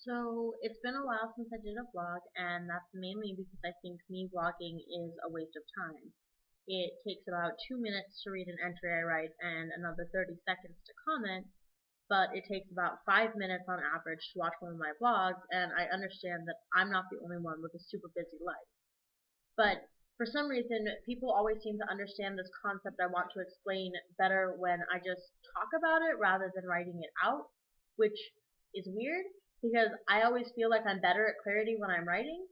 So it's been a while since I did a vlog, and that's mainly because I think me vlogging is a waste of time. It takes about 2 minutes to read an entry I write and another 30 seconds to comment, but it takes about 5 minutes on average to watch one of my vlogs, and I understand that I'm not the only one with a super busy life. But for some reason, people always seem to understand this concept I want to explain better when I just talk about it rather than writing it out, which is weird because I always feel like I'm better at clarity when I'm writing.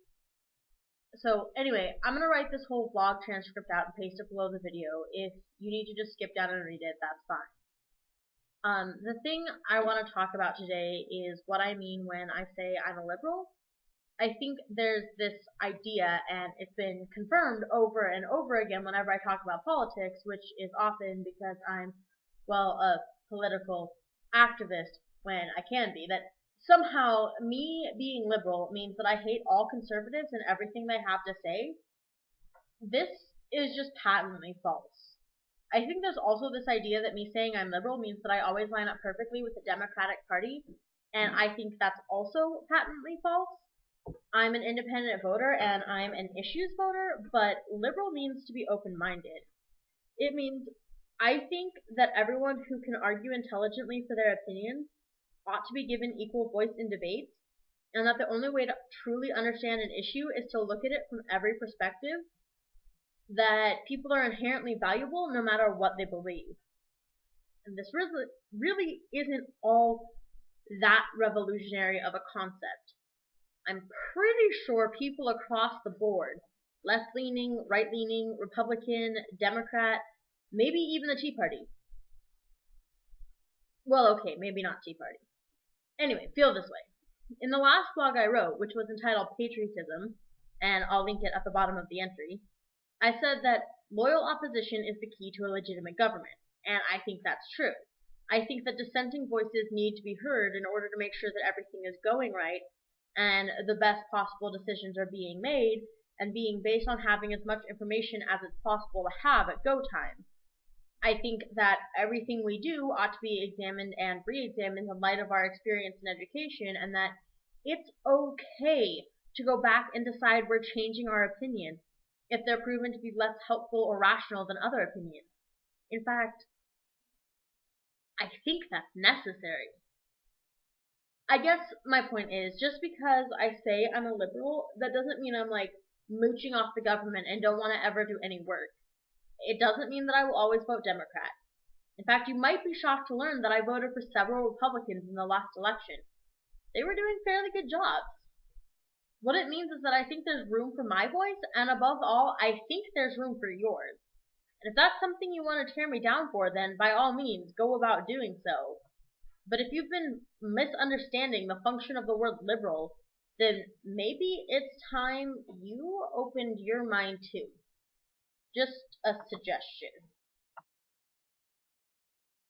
So anyway, I'm gonna write this whole vlog transcript out and paste it below the video. If you need to just skip down and read it, that's fine. The thing I want to talk about today is what I mean when I say I'm a liberal. I think there's this idea, and it's been confirmed over and over again whenever I talk about politics, which is often because I'm, well, a political activist when I can be, that somehow me being liberal means that I hate all conservatives and everything they have to say. This is just patently false. I think there's also this idea that me saying I'm liberal means that I always line up perfectly with the Democratic Party, and I think that's also patently false. I'm an independent voter and I'm an issues voter, but liberal means to be open-minded. It means I think that everyone who can argue intelligently for their opinions ought to be given equal voice in debates, and that the only way to truly understand an issue is to look at it from every perspective, that people are inherently valuable no matter what they believe. And this really isn't all that revolutionary of a concept. I'm pretty sure people across the board, left leaning, right leaning, Republican, Democrat, maybe even the Tea Party. Well, okay, maybe not Tea Party. Anyway, feel this way. In the last blog I wrote, which was entitled Patriotism, and I'll link it at the bottom of the entry, I said that loyal opposition is the key to a legitimate government, and I think that's true. I think that dissenting voices need to be heard in order to make sure that everything is going right and the best possible decisions are being made and being based on having as much information as it's possible to have at go time. I think that everything we do ought to be examined and re-examined in light of our experience in education, and that it's okay to go back and decide we're changing our opinion if they're proven to be less helpful or rational than other opinions. In fact, I think that's necessary. I guess my point is, just because I say I'm a liberal, that doesn't mean I'm like mooching off the government and don't want to ever do any work. It doesn't mean that I will always vote Democrat. In fact, you might be shocked to learn that I voted for several Republicans in the last election. They were doing fairly good jobs. What it means is that I think there's room for my voice, and above all, I think there's room for yours. And if that's something you want to tear me down for, then by all means, go about doing so. But if you've been misunderstanding the function of the word liberal, then maybe it's time you opened your mind too. Just a suggestion.